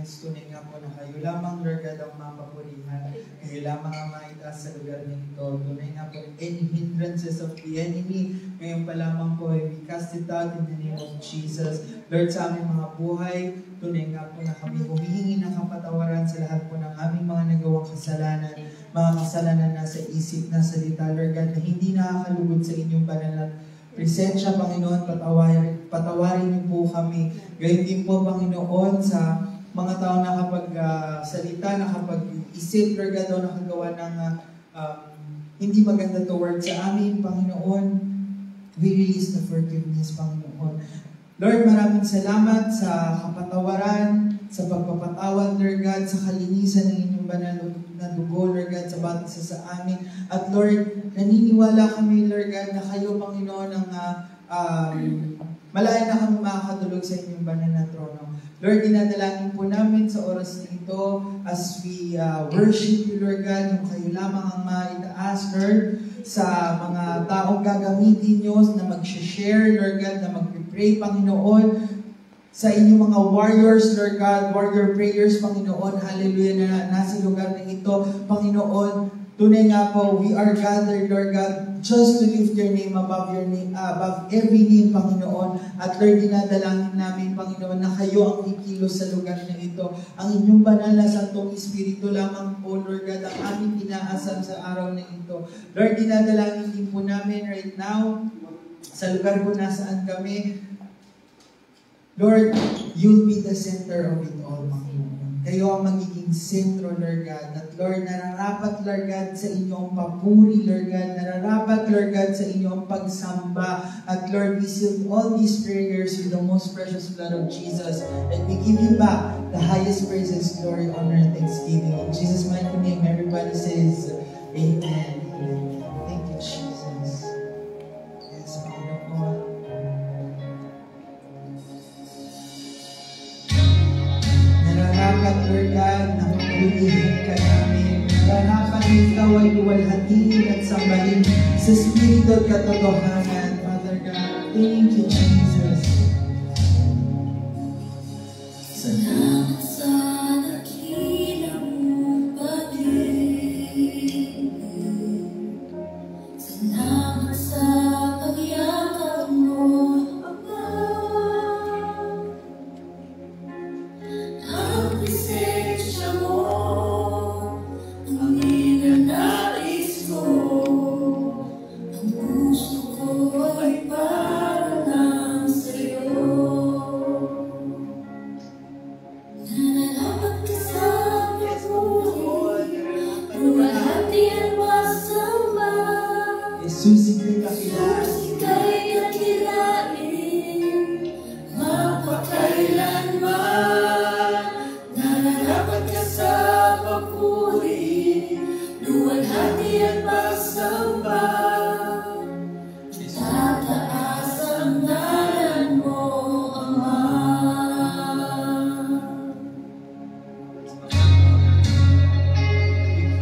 Pilipinas, tunay nga po na kayo lamang, Lord God, ang mapapurihan. Kayo lamang ang maitaas sa lugar na ito. Tunay nga po, any hindrances of the enemy, ngayon pa lamang po, we cast it out in the name of Jesus. Lord, sa aming mga buhay, tunay nga po na kami humihingi ng kapatawaran sa lahat po ng aming mga nagawang kasalanan, mga kasalanan na sa isip, na salita, Lord God, na hindi nakakalugod sa inyong banal na presensya, Panginoon. Patawarin niyo po kami. Gayun din po, Panginoon, sa mga tao na kapag salita, na kapag isip, Lord God, o nakagawa ng hindi maganda towards sa amin, Panginoon, we release the forgiveness, Panginoon. Lord, maraming salamat sa kapatawaran, sa pagpapatawad, Lord God, sa kalinisan ng inyong banal na dugo, Lord God, sa bawat isa sa amin. At Lord, naniniwala kami, Lord God, na kayo, Panginoon, ang malaya na kami makakatulog sa inyong banal na trono. Lord, dinadalangin po namin sa oras na ito as we worship you, Lord God, yung kayo lamang ang maitaas, Lord, sa mga taong gagamitin nyo na mag-share, Lord God, na mag-pray, Panginoon, sa inyong mga warriors, Lord God, warrior prayers, Panginoon, hallelujah, na nasa lugar na ito, Panginoon, tunay nga po, we are gathered, Lord God, just to lift your name above every name, Panginoon. At Lord, dinadalangin namin, Panginoon, na kayo ang kikilos sa lugar na ito. Ang inyong banal na Santong Espiritu lamang po, Lord God, ang aming inaasam sa araw na ito. Lord, dinadalangin din po namin right now, sa lugar po nasaan kami, Lord, you'll be the center of it all, Panginoon. Kayo ang magiging sentro, Lord God. At Lord, nararapat, Lord God, sa inyong papuri, Lord God. Nararapat, Lord God, sa inyong pagsamba. At Lord, we seal all these prayers with the most precious blood of Jesus. And we give you back the highest praises, glory, honor, and thanksgiving. In Jesus' mighty name, everybody says, Amen. Amen. Thank you, Jesus. Yes, Panginoon. Nararapat, Lord God, na mapulihin ka namin. Nararapat na ikaw ay luwalhatiin at sambahin sa Espiritu at katotohanan, Father God. Thank you, Jesus. Salamat sa dakila mong pag-ibig. Salamat sa pagyakap mo, Ama. Ang presensya mo, ang ninanais ko, ang puso ko ay para lang sa'yo. Nararapat ka sa pagpuri, luwalhati ang masamba. Jesus, ika'y kakilala. Ika'y kakilain, mapakailanman. Nararapat ka sa papuri, luwalhati at pagsamba. Tataas ang ngalan mo, Ama.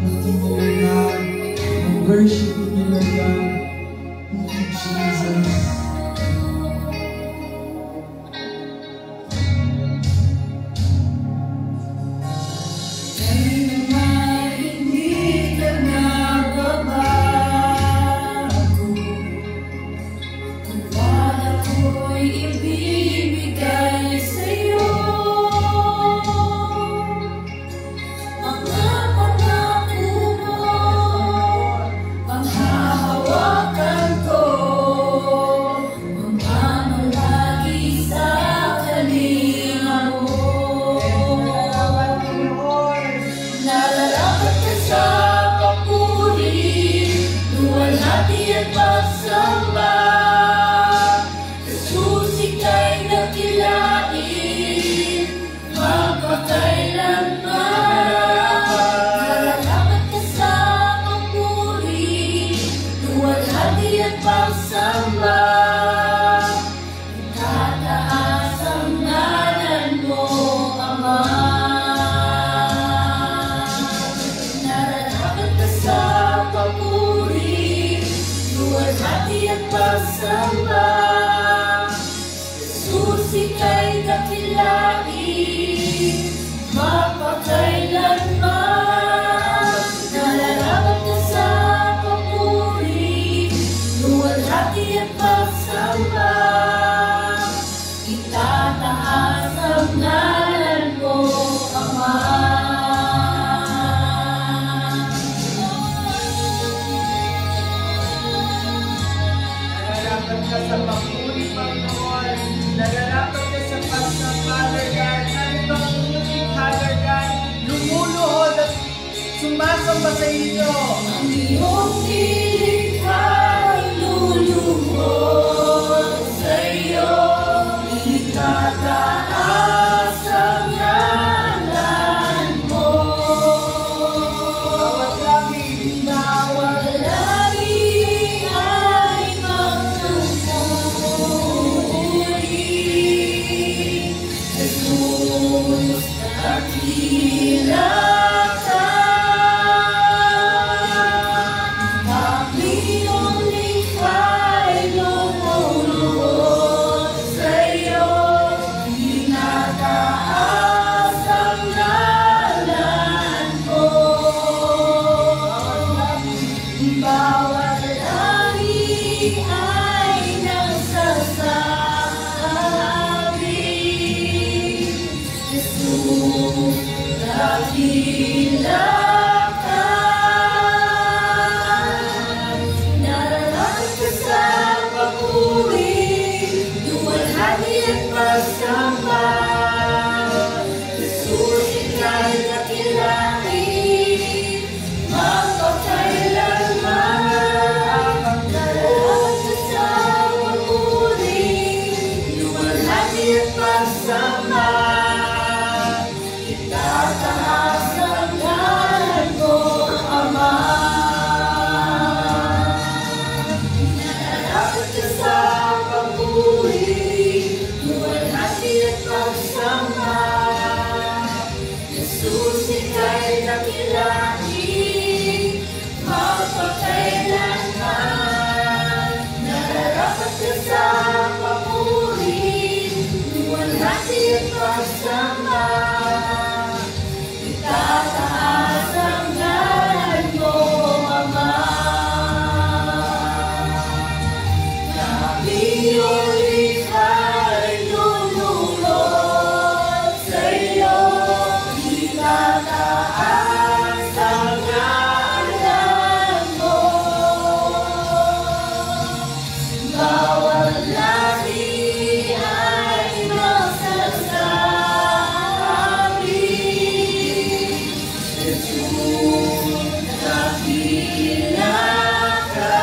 Continue, Lord God, and worship you, Lord God. Thank you, Jesus. Ngayon naman hindi ka nagbabago. Tiwala ko'y ibibigay sa'yo. Mga pangako mo, sa inyo. Ang iyong nilikha'y luluhod sa'yo. Itataas ang ngalan mo. Bawat langit, Bawat langit ay magsusuri. Jesus, dakila ka. Ang iyong likha'y lumuhod sa'yo. Tinataas ang ngalan mo. Bawat langit ay nagsasabi, Jesus, dakila ka. Nararapat ka sa papuri, luwalhati at pagsamba. Jesus, ika'y dakilain, magpakailanman. Nararapat ka sa papuri, luwalhati at pagsamba. Itataas ang ngalan mo, Ama. Nararapat ka sa papuri, luwalhati at pagsamba. Jesus, ika'y dakilain, magpakailanman. Nararapat ka sa papuri, luwalhati at pagsamba. Itataas ang ngalan mo, Ama. Ang iyong likha'y luluhod sa'yo. Itataas ang ngalan mo. Bawat langit ay magsasabi, Jesus, dakila ka.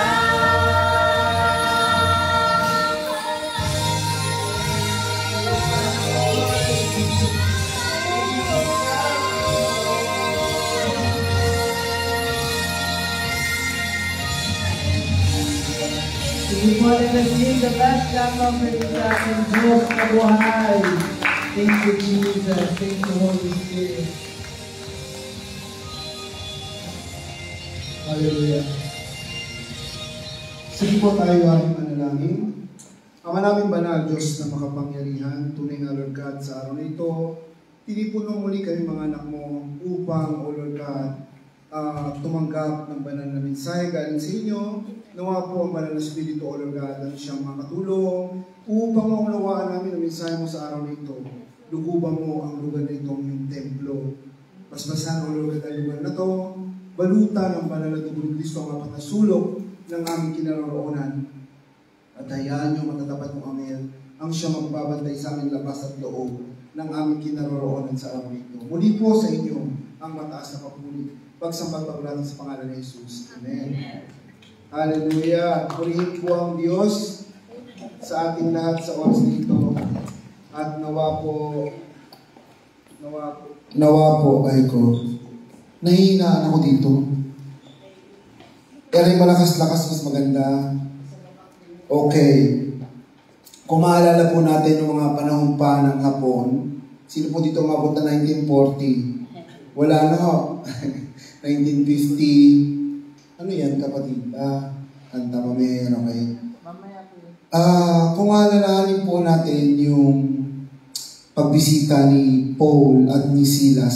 Sige po, let us give the best clap of praise sa ating Diyos na buhay. Thank you, Jesus. Thank you, Holy Spirit. Hallelujah. Sige po tayo ating manalangin. Ama namin banal, Diyos na makapangyarihan, tunay nga Lord God, sa araw na ito, tinipuno muli kami mga anak mo upang, O Lord God, tumanggap ng banal na mensahe galing sa inyo. Nawa po ang banal na Espiritu, O Lord God, ang siyang makatulong upang maunawaan namin ang mensahe mo sa araw na ito. Luguban mo ang lugar na ito, ang iyong templo. Basbasan, O Lord God, ang lugar na ito. Balutan ang banal na dugo ni Kristo ang apat na sulok ng aming kinaroroonan. At hayaan niyo matatapat mong Amel ang siyang magbabantay sa aming labas at loob ng aming kinaroroonan sa araw ito. Muli po sa inyo ang mataas na papuri. Pagsambag paglalang sa pangalan ni Jesus. Amen. Hallelujah. Purihin po ang Diyos sa ating lahat sa oras nito. At nawa po, ay ko. Nahihinaan ako dito. Pero yung malakas-lakas mas maganda. Okay. Kung maalala po natin yung mga panahon pa ng Hapon, sino po dito umabot na 1940? Wala na ho. 1950. Ano yan, kapatid? Kanta pa meron, okay? Kung alalahanin po natin yung pagbisita ni Paul at ni Silas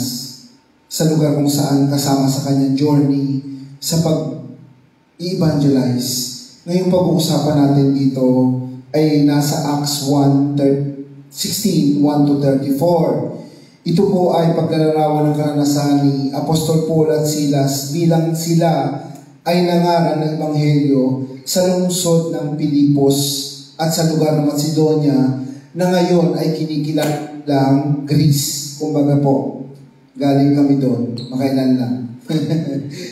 sa lugar kung saan kasama sa kanyang journey sa pag-evangelize. Ngayong pag-uusapan natin dito ay nasa Acts 16, 1-34. Ito po ay paglalarawan ng karanasan ni Apostol Paul at Silas bilang sila ay nangaral ng Ebanghelyo sa lungsod ng Pilipos at sa lugar ng Macedonia na ngayon ay kinikilalang Greece. Kumbaga po, galing kami doon, makailan lang.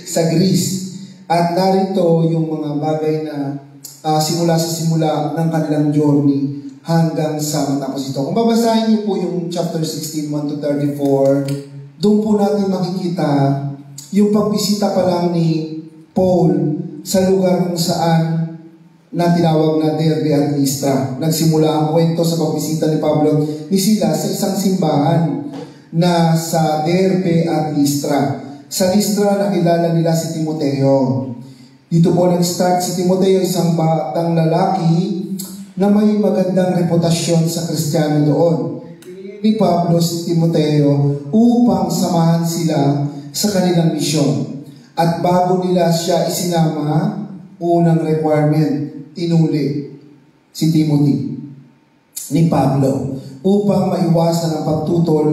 sa Greece. At narito yung mga bagay na simula sa simula ng kanilang journey hanggang sa matapos ito. Kung babasahin niyo po yung chapter 16, 1-34, doon po natin makikita yung pagbisita pa lang ni Paul sa lugar kung saan na tinawag na Derbe at Listra. Nagsimula ang kwento sa pagbisita ni Pablo ni Silas sa isang simbahan na sa Derbe at Listra. Sa Listra, nakilala nila si Timoteo. Dito po nag-start si Timoteo, isang batang lalaki na may magandang reputasyon sa Kristiyano doon. Ni Pablo si Timoteo upang samahan sila sa kanilang misyon. At bago nila siya isinama, unang requirement, tinuli si Timothy ni Pablo upang maiwasan ang pagtutol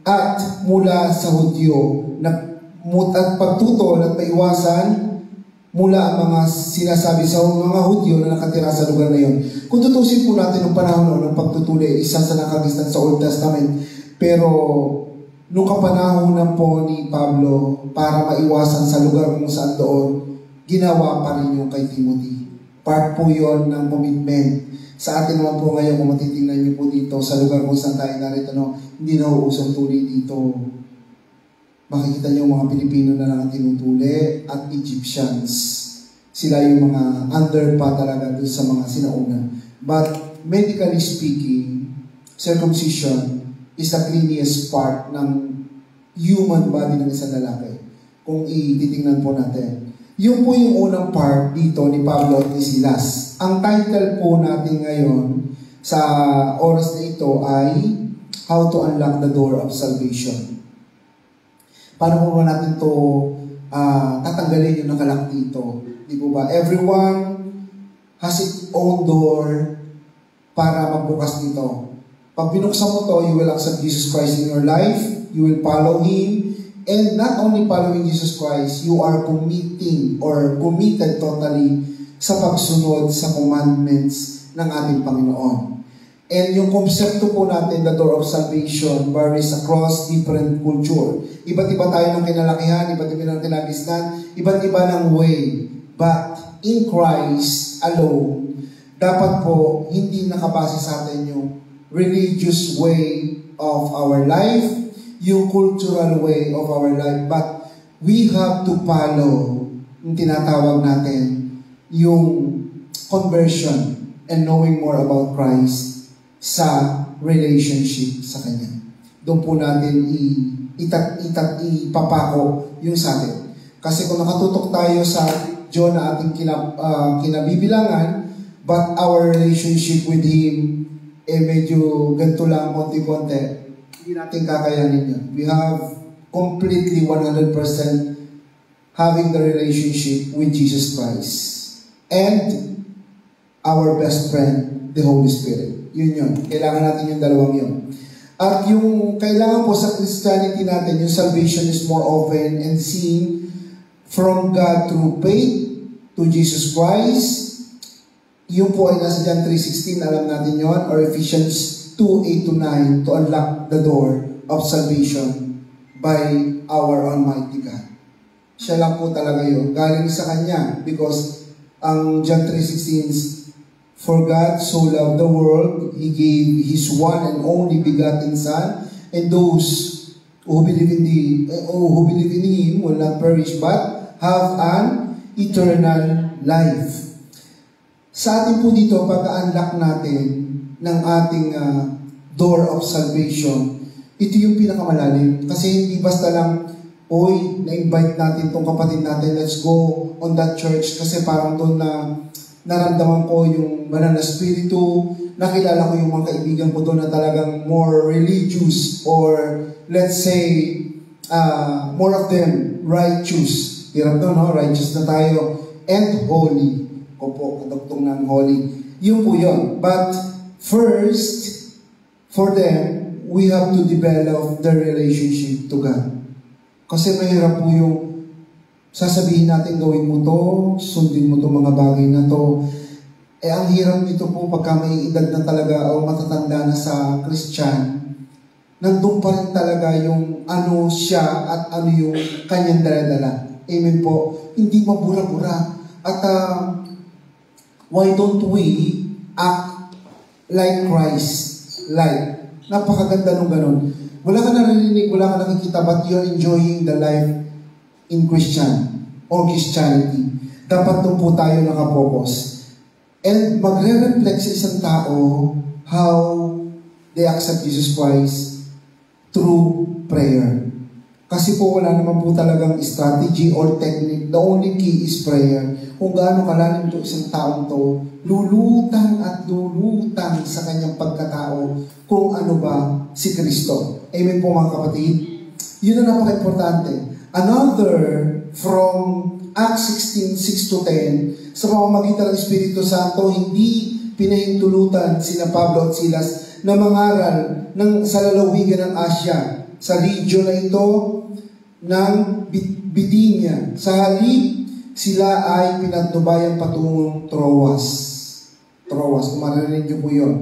at mula sa Hudyo at pagtutol at maiwasan mula ang mga sinasabi sa mga Hudyo na nakatira sa lugar na yun. Kung tutusin po natin ang panahon ng pagtutuli, isa sa nakagistan sa Old Testament, pero nung kapanahon na po ni Pablo para maiwasan sa lugar kung saan doon, ginawa pa rin yung kay Timothy. Part po yun ng commitment. Sa atin naman po ngayon, kung matitingnan niyo po dito sa lugar kung saan tayo narito, hindi na uusong tuli dito. Makikita niyo mga Pilipino na lang ang tinutuli at Egyptians. Sila yung mga under pa talaga doon sa mga sinauna. But medically speaking, circumcision is the cleanest part ng human body ng isang lalaki. Kung ititingnan po natin. Yun po yung unang part dito ni Pablo at ni Silas. Ang title po natin ngayon sa oras na ito ay How to Unlock the Door of Salvation. Paano po natin ito tatanggalin yung nakalak dito? Di po ba? Everyone has its own door para magbukas dito. Pag binuksan mo to, you will accept Jesus Christ in your life, you will follow Him, and not only following Jesus Christ, you are committing or committed totally sa pagsunod sa commandments ng ating Panginoon. And yung konsepto po natin, the door of salvation, varies across different culture. Iba't iba tayo ng kinalakihan, iba't iba ng kinagisnan, iba't iba ng way. But in Christ alone, dapat po hindi nakabase sa atin yung religious way of our life, yung cultural way of our life, but we have to follow yung tinatawag natin, yung conversion and knowing more about Christ sa relationship sa Kanya. Doon po natin ipapako yung sa atin. Kasi kung nakatutok tayo sa John na ating kinabibilangan, but our relationship with Him, medyo ganito lang, konti-konti, hindi natin kakayanin yun. We have completely 100% having the relationship with Jesus Christ. And our best friend, the Holy Spirit. Yun. Kailangan natin yung dalawang yun. At yung kailangan po sa Christianity natin, yung salvation is more often and seen from God through faith to Jesus Christ. Yung po ay nasa John 3:16, alam natin yon, or Ephesians 2:8-9 to unlock the door of salvation by our Almighty God. Siya lang po talaga yun. Galing sa Kanya because ang John 3:16 For God so loved the world, He gave His one and only begotten Son, and those who believe in Him will not perish but have an eternal life. Sa atin po dito, pagka-unlock natin ng ating door of salvation, ito yung pinakamalalim. Kasi hindi basta lang, na-invite natin tong kapatid natin, let's go on that church, kasi parang doon na naramdaman ko yung banal na spiritu, nakilala ko yung mga kaibigan ko doon na talagang more religious or let's say, more of them righteous. Hirap doon, no? Righteous na tayo. And holy. Ko po, kadugtong ng holy. Yun po yun. But first, for them, we have to develop the relationship to God. Kasi mahirap po yung sasabihin natin, gawin mo to, sundin mo to mga bagay na to. Ang hirap nito po pagka may edad na talaga o matatanda na sa Christian, nandun pa rin talaga yung ano siya at ano yung kanyang dala-dala. Amen po. Hindi mabura-bura. At why don't we act like Christ? Like, napakaganda nung ganun. Wala ka narinig, wala ka nakikita, but you're enjoying the life in Christian or Christianity. Dapat doon po tayo nakapokus. And magre-reflect sa isang tao how they accept Jesus Christ through prayer. Kasi po wala naman po talagang strategy or technique. The only key is prayer. Kung gaano kalalim to isang taong to, lulutang at lulutang sa kanyang pagkatao kung ano ba si Kristo. Amen po mga kapatid. Yun ang napaka-importante. Another from Acts 16:6-10, sa pamamagitan ng Espiritu Santo, hindi pinahintulutan sina Pablo at Silas na mangaral sa lalawigan ng Asia, sa region na ito ng Bithynia. Sa halip, sila ay pinatnubayan patungong Troas. Troas, kung marinig niyo po yun.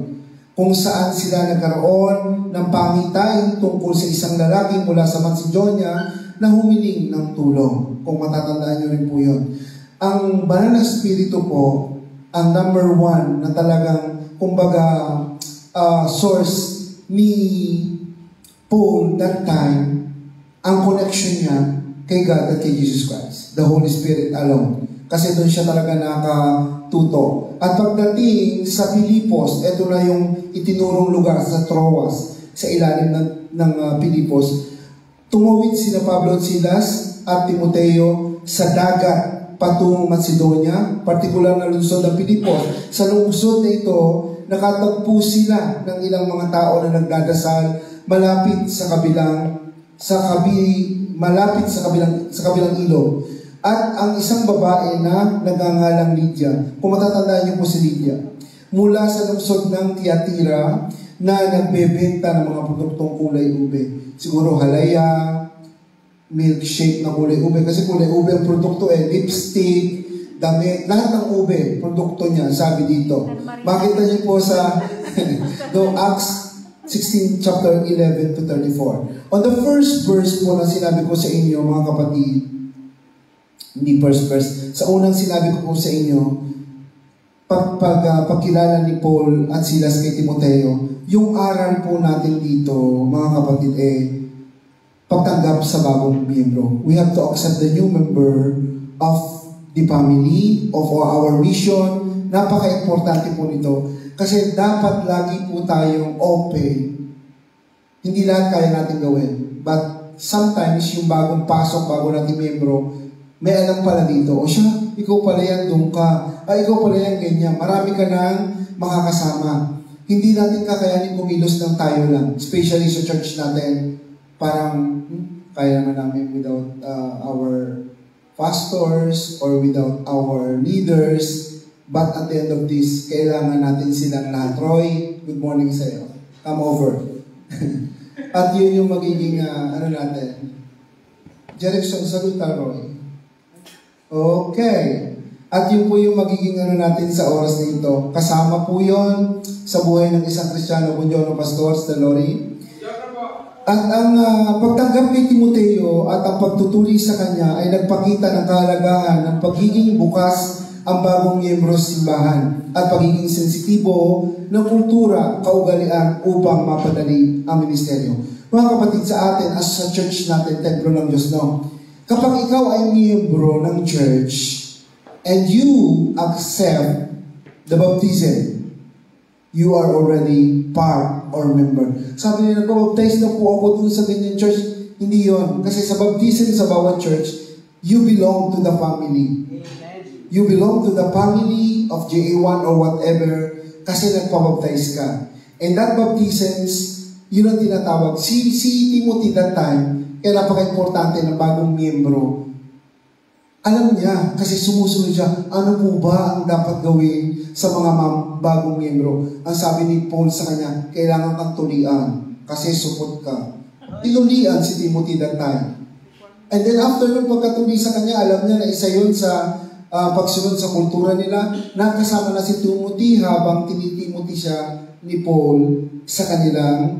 Kung saan sila nagkaroon ng pangitain tungkol sa isang lalaki mula sa Macedonia na humiling ng tulong. Kung matatandaan nyo rin po yun. Ang banal na espiritu po, ang number one na talagang, kumbaga, source ni Paul that time, ang connection niya kay God at kay Jesus Christ. The Holy Spirit alone. Kasi doon siya talaga nakatuto. At pagdating sa Pilipos, ito na yung itinurong lugar sa Troas, sa ilalim ng Pilipos. Tumawid sina Pablo at Silas at Timoteo sa dagat patungong Macedonia, partikular na lungsod ng Pilipos. Sa lungsod na ito, nakatagpo sila ng ilang mga tao na nagdadasal malapit sa kabilang ilog. At ang isang babae na nagangalang Lydia, kung matatandaan niyo po si Lydia, mula sa lungsod ng Tiatira na nagbebenta ng mga produktong kulay ube. Siguro halaya, milkshake na kulay ube. Kasi kulay ube ang produkto lipstick, damit, lahat ng ube, produkto niya, sabi dito. Makita niyo po sa Acts 16, chapter 11 to 34. On the first verse po na sinabi ko sa inyo, mga kapatid, hindi first verse, sa unang sinabi ko po sa inyo, pagkilala ni Paul at Silas kay Timoteo, yung aral po natin dito, mga kapatid, pagtanggap sa bagong miyembro. We have to accept the new member of the family, of our mission. Napaka-importante po nito. Kasi dapat lagi po tayong open. Hindi lahat kaya natin gawin. But sometimes, yung bagong pasok, bago natin miyembro, may alam pala dito. O siya, ikaw pala yan, doon ka. Ikaw pala yan, ganyan. Marami ka nang makakasama. Hindi natin kakayanin kumilos ng tayo lang. Especially sa church natin. Parang, kaya naman namin without our pastors or without our leaders. But at the end of this, kailangan natin silang lahat. Roy, good morning sa iyo. Come over. At yun yung magiging, natin. Jerickson, saluta, Roy. Okay. At yun po yung magiging natin sa oras na ito. Kasama po yun sa buhay ng isang Kristiyano, Bunjono Pastor, sa Lori. At ang pagtanggap ni Timoteo at ang pagtutuli sa kanya ay nagpakita ng kahalagahan ng pagiging bukas ang bagong miyembro sa simbahan at pagiging sensitibo ng kultura, kaugalian upang mapadali ang ministeryo. Mga kapatid, sa atin, as sa church natin, templo ng Diyos, no? Kapag ikaw ay miyembro ng church and you accept the baptism, you are already part or member. Sabi nila, nagpabaptize na po ako dun sa ganyan church. Hindi yon. Kasi sa baptism sa bawat church, you belong to the family. You belong to the family of JA1 or whatever kasi nagpabaptize ka. And that baptisms, yun ang tinatawag. Si Timothy that time, kaya napaka-importante ng bagong miyembro. Alam niya, kasi sumusunod siya, ano po ba ang dapat gawin sa mga bagong miyembro? Ang sabi ni Paul sa kanya, kailangan kang tulian kasi supot ka. Tinulian si Timothy that time. And then after nung pagkatuli sa kanya, alam niya na isa yun sa pagsunod sa kultura nila, nakasama na si Timothy habang tinitimothy siya ni Paul sa kanilang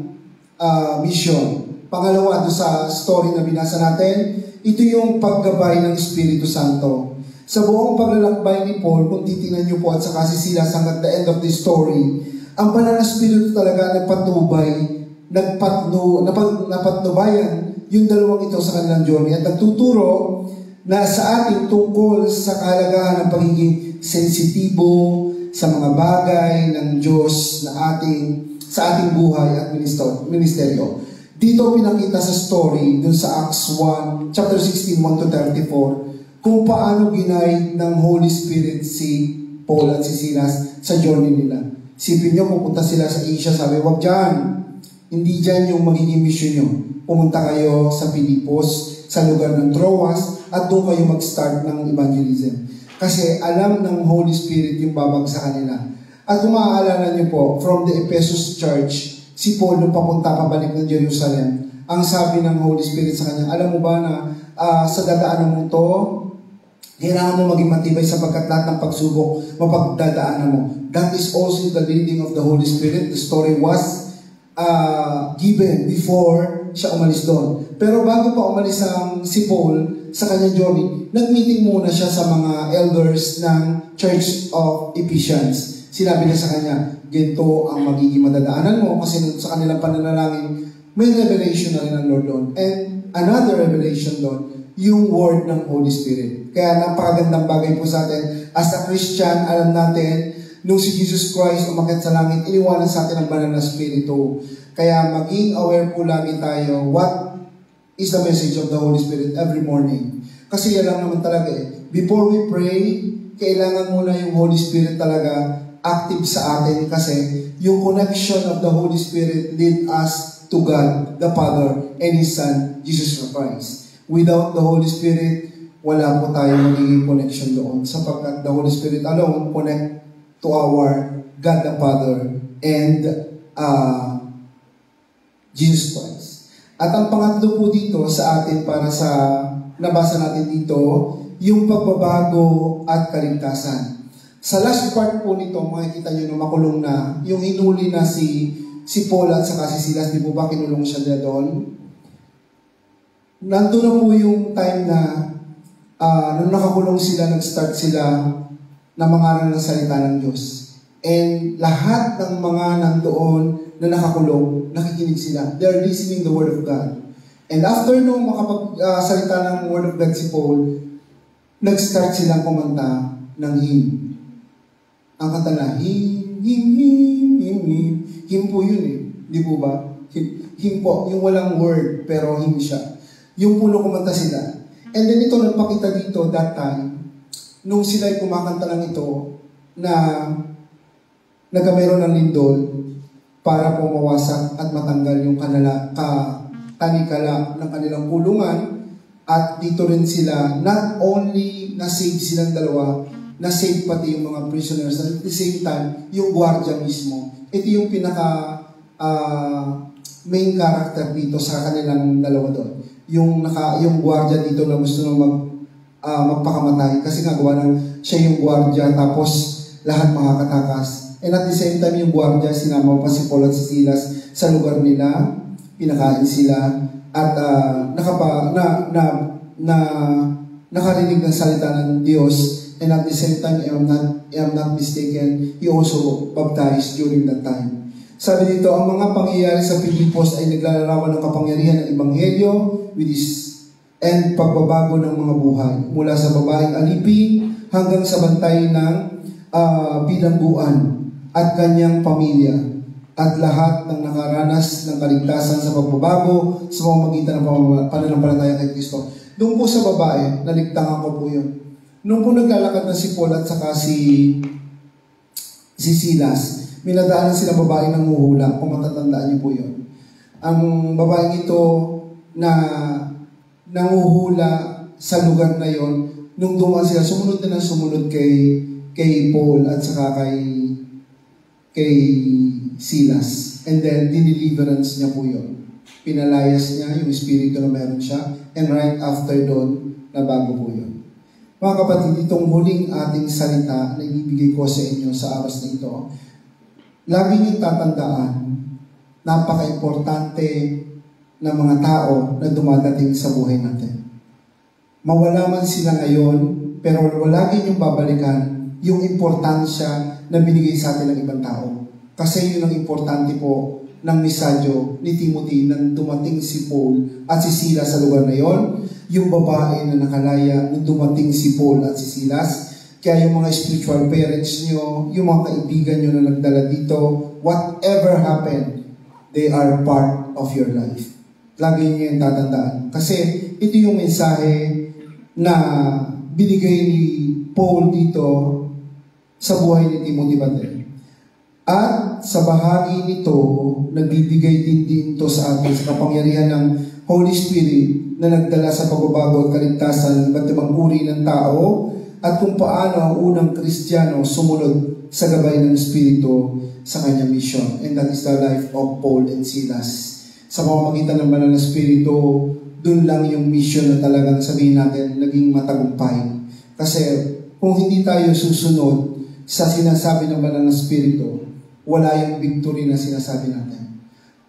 mission. Pangalawa, doon sa story na binasa natin, ito yung paggabay ng Espiritu Santo. Sa buong paglalakbay ni Paul, kung titingnan niyo po at saka si Silas hanggang the end of the story, ang banal na Espiritu talaga napatnubayan yung dalawang ito sa kanilang journey at nagtuturo na sa ating tungkol sa kahalagahan ng pagiging sensitibo sa mga bagay ng Diyos na sa ating buhay at ministeryo. Dito pinakita sa story dun sa Acts 1, chapter 16, 1-34, kung paano ginaid ng Holy Spirit si Paul at si Silas sa journey nila. Sipin nyo, pupunta sila sa Asia, sabi, wag dyan. Hindi dyan yung magiging mission nyo. Pumunta kayo sa Pilipos, sa lugar ng Troas, at doon kayo mag-start ng evangelism. Kasi alam ng Holy Spirit yung babagsakan nila. At kung maaalala nyo po, from the Ephesus Church, si Paul nung papunta pabalik ng Jerusalem, ang sabi ng Holy Spirit sa kanya, alam mo ba na sa dadaanan mo to, kailangan mo maging matibay sapagkat lahat ng pagsubok mapagdadaanan mo. That is also the leading of the Holy Spirit. The story was given before siya umalis doon. Pero bago pa umalis si Paul sa kanyang journey, nag-meeting muna siya sa mga elders ng Church of Ephesians. Sinabi niya sa kanya, ganito ang magiging madadaanan mo kasi sa kanilang pananalangin, may revelation na rin ng Lord doon. And another revelation doon, yung word ng Holy Spirit. Kaya napakagandang bagay po sa atin. As a Christian, alam natin, nung si Jesus Christ umakyat sa langit, iniwanan sa atin ang banal na Espiritu. Kaya maging aware po lagi tayo, what is the message of the Holy Spirit every morning. Kasi yan lang naman talaga eh. Before we pray, kailangan muna yung Holy Spirit talaga active sa atin kasi yung connection of the Holy Spirit lead us to God, the Father, and His Son, Jesus Christ. Without the Holy Spirit, wala po tayo magiging connection doon sapagkat the Holy Spirit alone connect to our God the Father and Jesus Christ. At ang pangatlo po dito sa atin para sa nabasa natin dito, yung pagbabago at kaligtasan. Sa last part po nito, makikita nyo na makulong na, yung hinuli na si Paul at saka si Silas, di po ba kinulong siya doon? Nandun na po yung time na nung nakakulong sila, nag-start sila na mangaral ng salita ng Diyos. And lahat ng mga nandoon na nakakulong, nakikinig sila. They are listening the Word of God. And after nung makapagsalita ng Word of God si Paul, nag-start silang kumanta ng hymn. Ang kanta na, hymn, hymn, hymn, hymn, hymn. Hymn po yun eh. Di po ba? Hymn po. Yung walang word, pero hymn siya. Yung puno kumanta sila. And then ito, nagpakita dito that time, nung sila'y kumakanta lang ito, na nagkameron ng lindol para po mawasak at matanggal yung tanikala ng kanilang kulungan. At dito rin sila, not only na-save silang dalawa, na-save pati yung mga prisoners. At the same time, yung gwardiya mismo. Ito yung pinaka main character dito sa kanilang dalawa doon. Yung gwardiya dito na gusto nang magpakamatay. Kasi nga gawa ng siya yung gwardiya tapos lahat makakatakas. And at the same time, yung gwardiya, sinama pa si Paul at si Silas sa lugar nila. Pinakain sila. At nakarinig ng salita ng Diyos. And at the same time, I am not mistaken, he also baptized during that time. Sabi dito, ang mga pangyayari sa Pilipos ay naglalarawan ng kapangyarihan ng Ebanghelyo and pagbabago ng mga buhay. Mula sa babaeng alipin hanggang sa bantay ng bilangguan at kanyang pamilya. At lahat ng nakaranas ng kaligtasan sa pagbabago sa pamamagitan ng pananampalataya kay Kristo. Doon po sa babae, naligtangan ko po yun. Nung po naglalakad na si Paul at saka si Silas, minadaanan sila babae ng huhula, kung matatandaan niyo po yun. Ang babaeng ito na nanguhula sa lugar na yon, nung dumaan sila, sumunod na sumunod kay Paul at saka kay Silas. And then, diniliverance niya po yun. Pinalayas niya yung espiritu na meron siya. And right after doon, nabago po yun. Mga kapatid, itong huling ating salita na ibibigay ko sa inyo sa oras na ito, lagi niyong tatandaan napaka-importante ng mga tao na dumadating sa buhay natin. Mawala man sila ngayon, pero lagi niyong babalikan yung importansya na binigay sa atin ng ibang tao. Kasi yun ang importante po ng misadyo ni Timothy nang dumating si Paul at si Silas sa lugar na yon. Yung babae na nakalaya nung dumating si Paul at si Silas. Kaya yung mga spiritual parents nyo, yung mga kaibigan nyo na nagdala dito, whatever happened, they are part of your life. Lagi nyo yung tatandaan. Kasi ito yung mensahe na binigay ni Paul dito sa buhay ni Timothy Bater. At sa bahagi nito, nagbibigay din dito sa atin sa kapangyarihan ng Holy Spirit na nagdala sa pagbabago at kaligtasan ng iba't ibang uri ng tao at kung paano ang unang Kristiyano sumunod sa gabay ng Espiritu sa kanyang mission. And that is the life of Paul and Silas. Sa pamamagitan ng banal na Espiritu, dun lang yung mission na talagang sabihin natin naging matagumpay. Kasi kung hindi tayo susunod sa sinasabi ng banal na Espiritu, wala yung victory na sinasabi natin.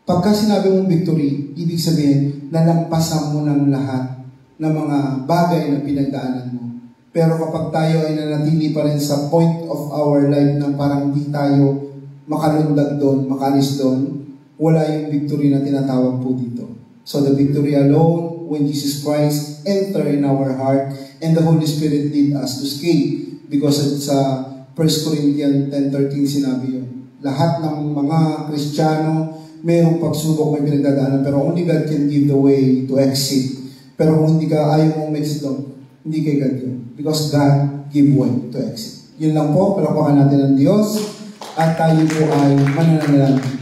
Pagka sinabi mong victory, ibig sabihin, nalampasan mo ng lahat ng mga bagay na pinagdaanan mo. Pero kapag tayo ay nanatili pa rin sa point of our life na parang hindi tayo makalundag doon, makalis doon, wala yung victory na tinatawag po dito. So the victory alone, when Jesus Christ enter in our heart and the Holy Spirit lead us to escape. Because sa 1 Corinthians 10:13 sinabi yun. Lahat ng mga Kristiyano, mayroong pagsubok, may pinagdadaanan, pero only God can give the way to exit. Pero kung hindi ka ayaw mong exit doon, hindi kay God yun. Because God give way to exit. Yun lang po, palapakan natin ng Diyos at tayo po ay mananalangin.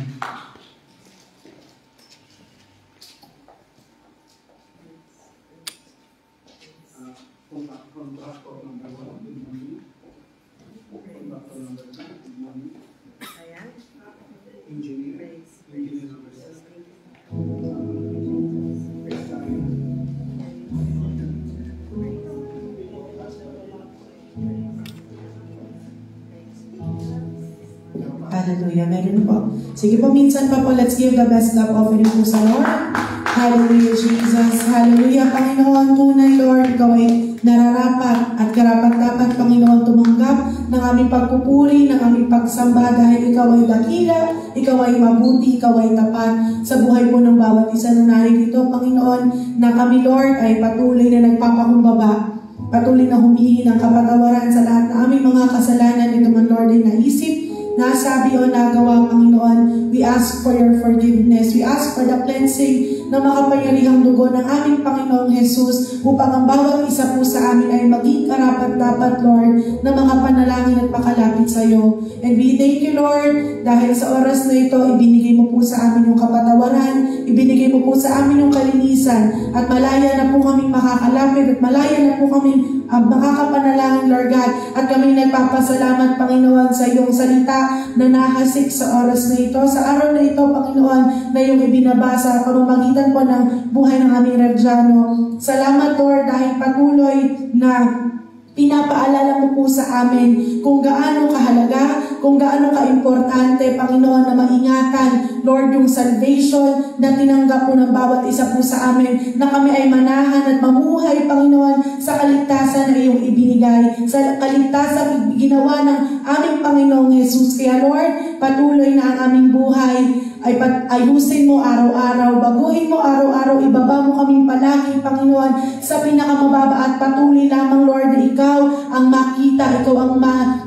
Hallelujah. Meron po. Sige po, minsan pa po, let's give the best love offering po sa Lord. Hallelujah, Jesus. Hallelujah, Panginoon. Tunay, Lord, ikaw ay nararapat at karapat-dapat, Panginoon, tumanggap ng aming pagpupuri, ng aming pagsamba dahil ikaw ay dakila, ikaw ay mabuti, ikaw ay tapat sa buhay po ng bawat isa na narito, Panginoon, na kami, Lord, ay patuloy na nagpapakumbaba, patuloy na humihingi ng kapatawaran sa lahat ng aming mga kasalanan. Ito man, Lord, ay naisip, nasabi o nagawa, Panginoon. We ask for your forgiveness. We ask for the cleansing ng makapangyarihang dugo ng aming Panginoong Jesus upang ang bawat isa po sa amin ay maging karapat-dapat, Lord, na mga panalangin at pakalapit sa iyo. And we thank you, Lord, dahil sa oras na ito, ibinigay mo po sa amin yung kapatawaran, ibinigay mo po sa amin yung kalinisan, at malaya na po kaming makakalapit, at malaya na po kaming makakapanalangin, Lord God, at kami nagpapasalamat, Panginoon, sa iyong salita na nahasik sa oras na ito, sa araw na ito, Panginoon, na iyong ibinabasa sa pamamagitan po ng buhay ng aming Redyano. Salamat, Lord, dahil patuloy na pinapaalala mo po sa amin kung gaano kahalaga, kung gaano kaimportante, Panginoon, na maingatan, Lord, yung salvation na tinanggap po ng bawat isa po sa amin, na kami ay manahan at mamuhay, Panginoon, sa kaligtasan na iyong ibinigay, sa kaligtasan ginawa ng aming Panginoong Jesus. Kaya, Lord, patuloy na ang aming buhay ay ayusin mo araw-araw, baguhin mo araw-araw, ibaba mo kaming palagi, Panginoon, sa pinakamababa at patuloy lamang, Lord, na ikaw ang makita, ikaw ang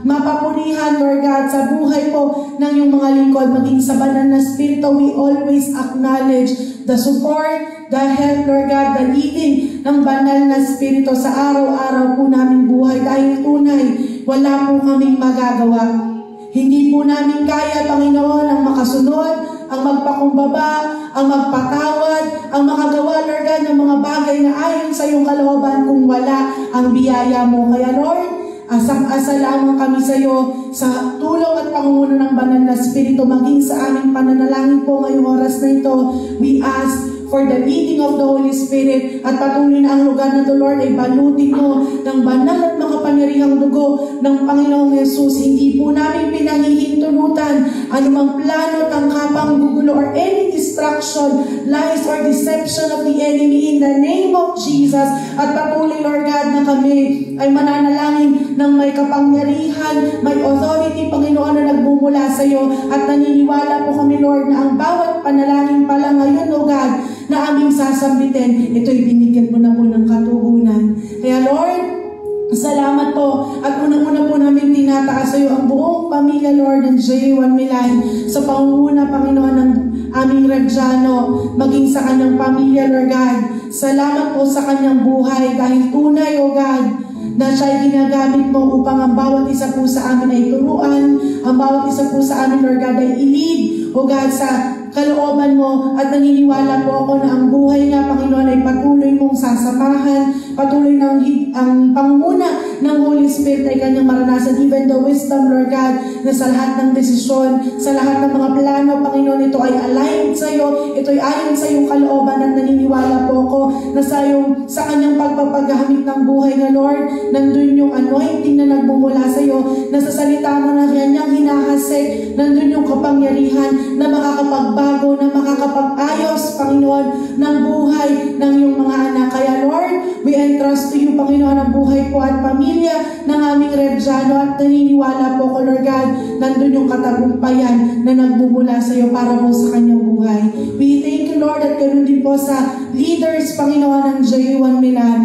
mapapunihan, Lord God, sa buhay po ng iyong mga lingkod, maging sa banal na Espiritu. We always acknowledge the support, the help, Lord God, the leading ng banal na Espiritu sa araw-araw po naming buhay dahil tunay, wala po kaming magagawa. Hindi po namin kaya, Panginoon, ang makasunod, ang magpakumbaba, ang magpatawad, ang makagawa, Lord God, ng mga bagay na ayon sa iyong kalooban kung wala ang biyaya mo. Kaya, Lord, asang-asa lamang kami sa iyo sa tulong at pangunguna ng banal na Espiritu maging sa aming pananalangin po ngayong oras na ito. We ask for the leading of the Holy Spirit at patuloy na ang lugar na ito, Lord, ay balutin mo ng banal at makapangyarihang dugo ng Panginoong Yesus. Hindi po namin pinahihintulutan anumang plano, tangkapang gugulo, or any distraction, lies, or deception of the enemy in the name of Jesus. At patuloy, Lord God, na kami ay mananalangin ng may kapangyarihan, may authority, Panginoon, na nagmumula sa iyo. At naniniwala po kami, Lord, na ang bawat panalangin pala ngayon, O God, na aming sasambitin, ito'y binigyan mo na po ng katugunan. Kaya Lord, salamat po. At unang-una po namin tinataas sa iyo ang buong pamilya, Lord, ng J1 Milan, sa pangunguna, Panginoon, ng aming Regjano, maging sa kanyang pamilya, Lord God. Salamat po sa kanyang buhay dahil tunay, O God, na siya'y ginagamit mo upang ang bawat isa po sa amin ay turuan, ang bawat isa po sa amin, Lord God, ay i-lead, O God, sa kalooban mo. At naniniwala po ako na ang buhay nga, Panginoon, ay patuloy mong sasamahan, patuloy na ang pangunguna ng Holy Spirit ay kanyang maranasan, even the wisdom, Lord God, na sa lahat ng desisyon, sa lahat ng mga plano, Panginoon, ito ay aligned sa iyo, ito ay ayon sa iyong kalooban. At naniniwala po ako na sa kanyang pagpapagamit ng buhay na, Lord, nandun yung anointing na nagmumula sa iyo, na sa salita mo na kanyang hinahasik, nandun yung kapangyarihan na makakapagbago, na makakapag-ayos, Panginoon, ng buhay ng iyong mga anak. Kaya Lord, we entrust to you, Panginoon, ang buhay po at pamilya ng aming Regjano. At naniniwala po ko, Lord God, nandun yung katagumpayan na nagmumula sa iyo para po sa kanyang buhay. We thank you, Lord, at ganoon din po sa leaders, Panginoon, ng J1 Milan.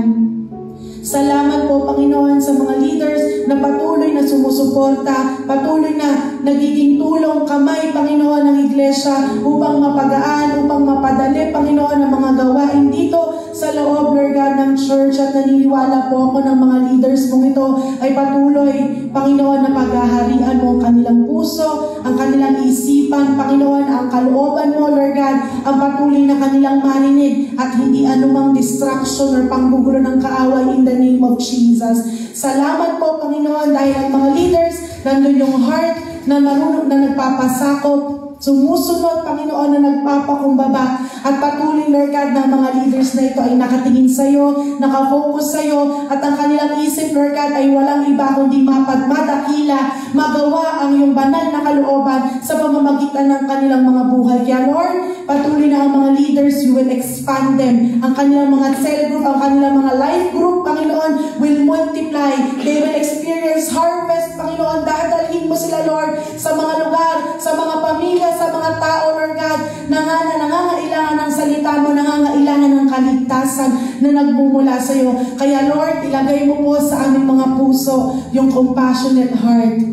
Salamat po, Panginoon, sa mga leaders na patuloy na sumusuporta, patuloy na nagiging tulong kamay, Panginoon, ng iglesia upang mapagaan, upang mapadali, Panginoon, ang mga gawain dito sa loob, Lord God, ng church. At naniniwala po ako ng mga leaders mong ito ay patuloy, Panginoon, na paghaharian mo ang kanilang puso, ang kanilang isipan, Panginoon, ang kalooban mo, Lord God, ang patuloy na kanilang marinig at hindi anumang distraction or panggugulo ng kaaway in the name of Jesus. Salamat po, Panginoon, dahil ang mga leaders, nandun yung heart na marunong na nagpapasakop, sumusunod, Panginoon, na nagpapakumbaba. At patuloy, Lord God, ng mga leaders na ito ay nakatingin sa iyo, nakafocus sa iyo, at ang kanilang isip, Lord God, ay walang iba kundi madakila, magawa ang iyong banal na kalooban sa pamamagitan ng kanilang mga buhay. Kaya Lord, patuloy na ang mga leaders, you will expand them. Ang kanilang mga cell group, ang kanilang mga life group, Panginoon, will multiply. They will experience harvest, Panginoon. Dadalhin mo sila, Lord, sa mga lugar, sa mga pamilya, sa mga tao, Lord God, na nangangailangan ng salita mo, nangangailangan ng kaligtasan na nagmumula sa iyo. Kaya Lord, ilagay mo po sa aming mga puso yung compassionate heart,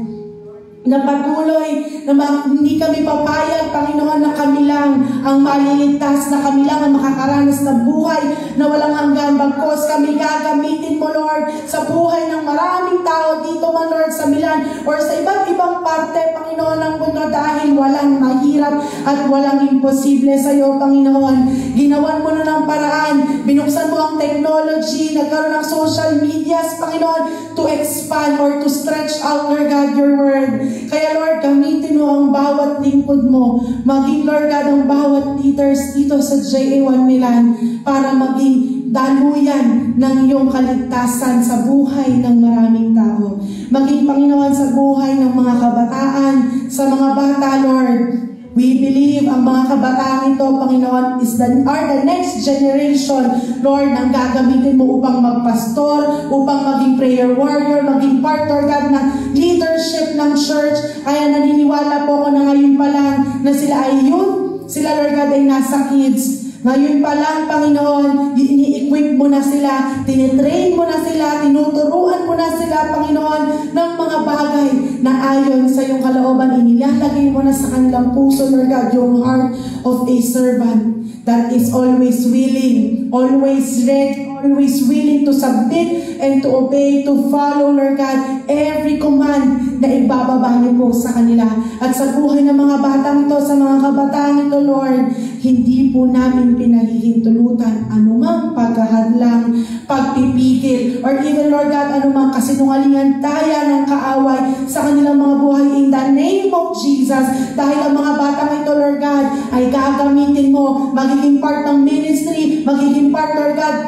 na patuloy na hindi kami papayag, Panginoon, na kami lang ang maliligtas, na kami lang ang makakaranas ng buhay na walang hanggan. Bagkos kami gagamitin mo, Lord, sa buhay ng maraming tao dito man, Lord, sa Milan or sa iba't ibang parte, Panginoon, ng mundo, dahil walang mahirap at walang imposible sa iyo, Panginoon. Ginawan mo na ng paraan, binuksan mo ang technology, nagkaroon ng social medias, Panginoon, to expand or to stretch out, Lord God, your word. Kaya Lord, gamitin mo ang bawat lingkod mo, maging, Lord God, ang bawat leaders dito sa J1 Milan para maging daluyan ng iyong kaligtasan sa buhay ng maraming tao. Maging, Panginoon, sa buhay ng mga kabataan, sa mga bata, Lord. We believe ang mga kabataan ito, Panginoon, are the next generation, Lord, ang gagamitin mo upang magpastor, upang maging prayer warrior, maging part, Lord God, ng leadership ng church. Kaya naniniwala po ako na ngayon pa lang na sila ay youth, sila, Lord God, ay nasa kids. Ngayon pa lang, Panginoon, ini-equip mo na sila, tinitrain mo na sila, tinuturuan mo na sila, Panginoon, ng mga bagay na ayon sa iyong kalooban. Inilalagay mo na sa kanilang puso, Lord God, yung heart of a servant that is always willing, always ready, always willing to submit and to obey, to follow, Lord God, every command na ibababa niyo po sa kanila. At sa buhay ng mga batang ito, sa mga kabataan ito, Lord, hindi po namin pinahihintulutan anumang paghahadlang, pagpipigil, or even, Lord God, anumang kasinungalingan, daya ng kaaway sa kanilang mga buhay in the name of Jesus. Dahil ang mga batang ito, Lord God, ay gagamitin mo, magiging part ng ministry, magiging part, Lord God,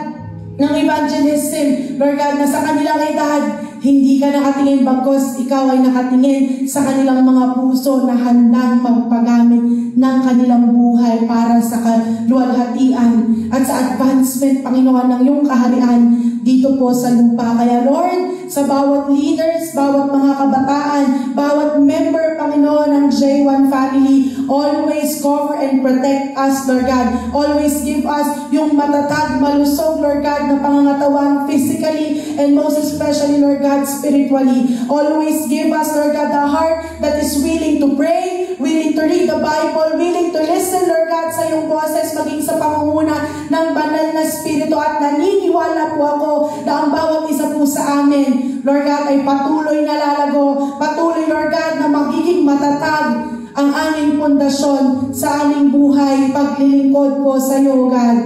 ng evangelism, Lord God, na sa kanilang edad, hindi ka nakatingin bagkos ikaw ay nakatingin sa kanilang mga puso na handang magpagamit ng kanilang buhay para sa kaluwalhatian at sa advancement, Panginoon, ng iyong kaharian dito po sa lupa. Kaya Lord, sa bawat leaders, bawat mga kabataan, bawat member, Panginoon, ng J1 family, always cover and protect us, Lord God. Always give us yung matatag, malusog, Lord God, na pangangatawan physically and most especially, Lord God, spiritually. Always give us, Lord God, the heart that is willing to pray, willing to read the Bible, willing to listen, Lord God, sa iyong boses, maging sa pangunguna ng banal na Espiritu. At naniniwala po ako na ang bawat isa po sa amin, Lord God, ay patuloy na lalago, patuloy, Lord God, na magiging matatag ang aming pundasyon sa aming buhay, paglilingkod po sa iyo, God.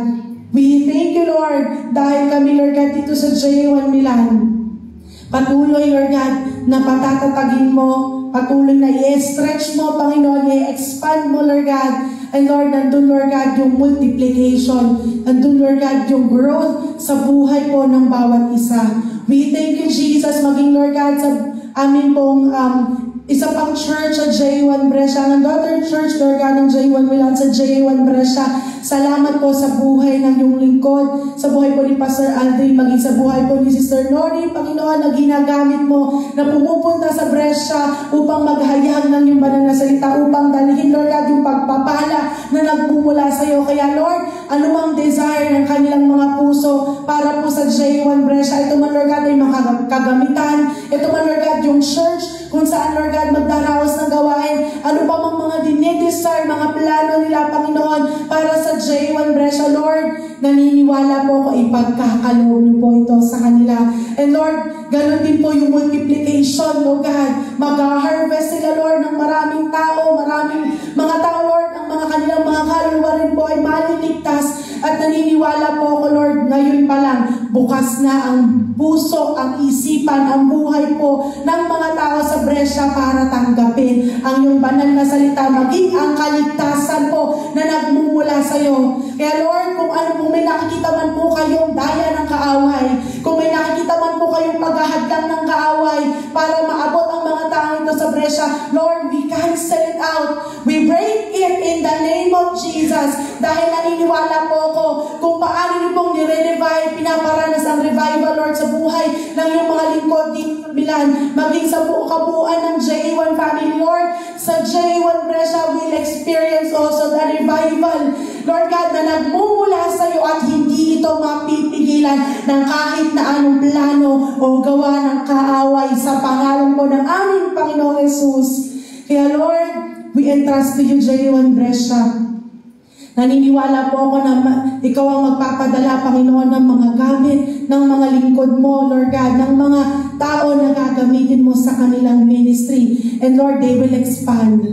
We thank you, Lord, dahil kami, Lord God, dito sa J1 Milan. Patuloy, Lord God, na patatatagin mo, patuloy na i-stretch mo, Panginoon, i-expand mo, Lord God. And Lord, nandun, Lord God, yung multiplication. Nandun, Lord God, yung growth sa buhay po ng bawat isa. We thank you, Jesus, maging, Lord God, sa amin pong isa pang church sa J1 Brescia, ang daughter church, Lord God, ng J1 Milan sa J1 Brescia. Salamat po sa buhay ng iyong lingkod, sa buhay po ni Pastor Aldrin, maging sa buhay po ni Sister Nori, Panginoon, na ginagamit mo, na pumupunta sa Brescia upang maghayag ng iyong banal na salita, upang dalhin, Lord God, yung pagpapala na nagmumula sa iyo. Kaya Lord, anumang desire ng kanilang mga puso para po sa J1 Brescia, ito man, Lord God, ay makagamitan, ito man, Lord God, yung church, kung saan, Lord God, magdaraos ng gawain, ano pa mang mga dinidesire, mga plano nila, Panginoon, para sa J1 Brescia, Lord, naniniwala po ako, ipagkakaloob niyo po ito sa kanila. And Lord, ganun din po yung multiplication, Lord God. Mag-harvest sila, Lord, ng maraming tao, Lord, ang mga kanilang mga kaluluwa rin po ay maliligtas. At naniniwala po ako, Lord, ngayon pa lang, bukas na ang puso, ang isipan, ang buhay po ng mga tao sa Brescia para tanggapin ang iyong banal na salita, maging ang kaligtasan po na nagmumula sa iyo. Kaya Lord, kung may nakikita man po kayong daya ng kaaway, kung may nakikita man po kayong paghahadlang ng kaaway para maabot ang mga tao ito sa Brescia, Lord, we cancel it out. We break it in the name of Jesus. Dahil naniniwala po ako kung paano niyo pong nire-revive, pinaparanas ang revival, Lord, sa buhay ng iyong mga lingkod dito sa Milan, maging sa buong kabuuan ng J1 family, Lord. Sa J1 Brescia will experience also the revival, Lord God, na nagmumula sa iyo at hindi ito mapipigilan ng kahit na anong plano o gawa ng kaaway sa pangalan po ng aming Panginoong Jesus. Kaya Lord, we entrust to you, J1 Brescia. Naniniwala po ako na ikaw ang magpapadala, Panginoon, ng mga gamit, ng mga lingkod mo, Lord God, ng mga tao na gagamitin mo sa kanilang ministry. And Lord, they will expand.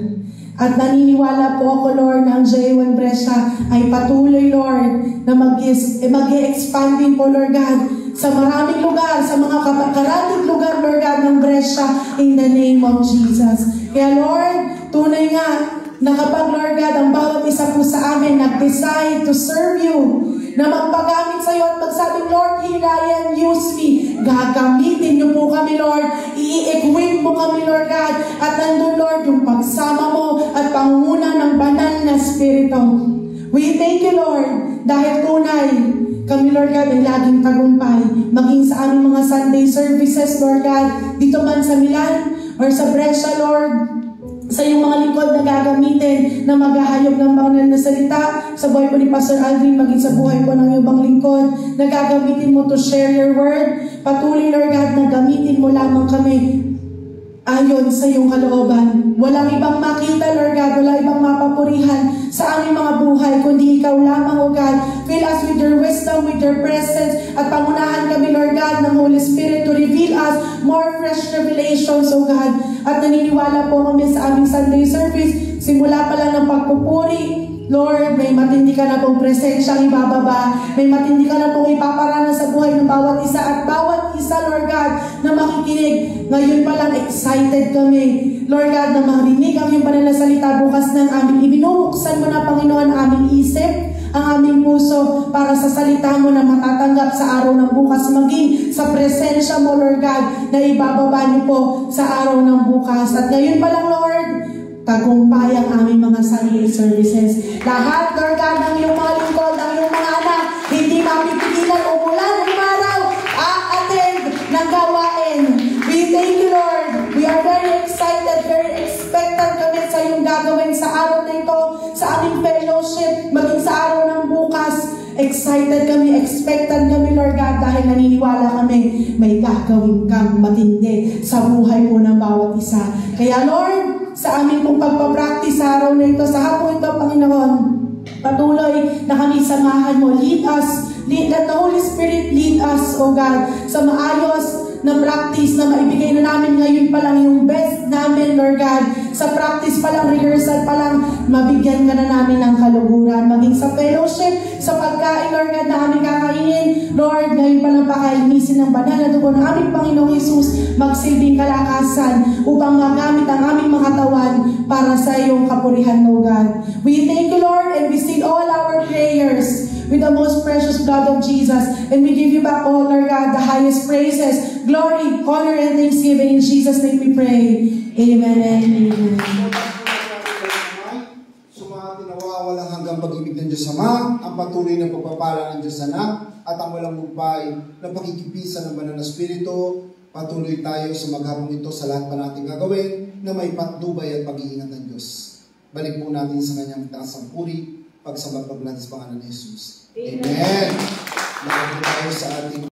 At naniniwala po ako, Lord, na ang J1 Brescia ay patuloy, Lord, na mag-expand din po, Lord God, sa maraming lugar, sa mga karating lugar, Lord God, ng Brescia, in the name of Jesus. Kaya Lord, tunay nga, na kapag, Lord God, ang bawat isa po sa amin nag-decide to serve you, na magpagamit sa iyo at magsabing, Lord, here I am, use me. Gagamitin niyo po kami, Lord. I-equip mo kami, Lord God. At nandun, Lord, yung pagsama mo at pangunguna ng banal na Espiritu. We thank you, Lord, dahil tunay, kami, Lord God, ay laging tagumpay. Maging sa aming mga Sunday services, Lord God, dito man sa Milan or sa Brescia, Lord, sa iyong mga lingkod na gagamitin na maghahayag ng banal na salita sa buhay po ni Pastor Aldrin, maging sa buhay po ng iyong bang lingkod na gagamitin mo to share your word. Patuloy, Lord God, na gamitin mo lamang kami ayon sa iyong kalooban. Walang ibang makita, Lord God, walang ibang mapapurihan sa aming mga buhay, kundi ikaw lamang, O God. Fill us with your wisdom, with your presence, at pangunahan kami, Lord God, ng Holy Spirit to reveal us more fresh revelations, O God. At naniniwala po kami sa aming Sunday service, simula pa lang ng pagpupuri, Lord, may matindi ka na pong presensyang ibababa. May matindi ka na pong ipaparana sa buhay ng bawat isa at bawat isa, Lord God, na makikinig. Ngayon pa lang excited kami, Lord God, na marinig ang iyong banal na salita bukas ng aming ibinubuksan mo na, Panginoon, aming isip, ang aming puso para sa salita mo na matatanggap sa araw ng bukas, maging sa presensya mo, Lord God, na ibababa niyo po sa araw ng bukas. At ngayon pa lang, Lord, tagumpay ang aming mga sarili services. Lahat, Lord God, ng iyong mga lingkod, ng iyong mga anak, hindi mapipigilan umulan, umaraw, attend ng gawain. We thank you, Lord. We are very excited, very expectant kami sa iyong gagawin sa araw na ito, sa aming fellowship, maging sa araw ng bukas. Excited kami, expectant kami, Lord God, dahil naniniwala kami may gagawin kang matindi sa buhay po ng bawat isa. Kaya, Lord, sa aming pong pagpapractice sa araw na ito, sa hapon ito, Panginoon, patuloy na kami samahan mo. Lead us, let the Holy Spirit lead us, O God, sa maayos na practice na maibigay na namin ngayon pa lang yung best namin, Lord God. Sa practice pa lang, rehearsal pa lang, mabigyan ka na namin ng kaluguran. Maging sa fellowship, sa pagkain, Lord God, na aming kakainin, Lord, ngayon pa lang pakailimisin ng banal na dugo ng aming Panginoong Jesus, magsilbing kalakasan upang magamit ang aming mga katawan para sa iyong kapurihan, O God. We thank you, Lord, and we seal all our prayers with the most precious blood of Jesus. And we give you back, oh Lord God, the highest praises, glory, honor, and thanksgiving. In Jesus' name we pray. Amen and amen. Sumati nawa walang hanggang pag-ibig ng Diyos Ama, ang patuloy na pagpapala ng Diyos Anak, at ang walang humpay na pakikipisan ng Banal na Espiritu. Patuloy tayo sa maghapong ito sa lahat pa natin gagawin na may patnubay at pag-iingat ng Diyos. Balik po natin sa kanyang taas ang puri, pagsabat natin sa pangalan ni Jesus. Amen. Nakapit tayo sa ating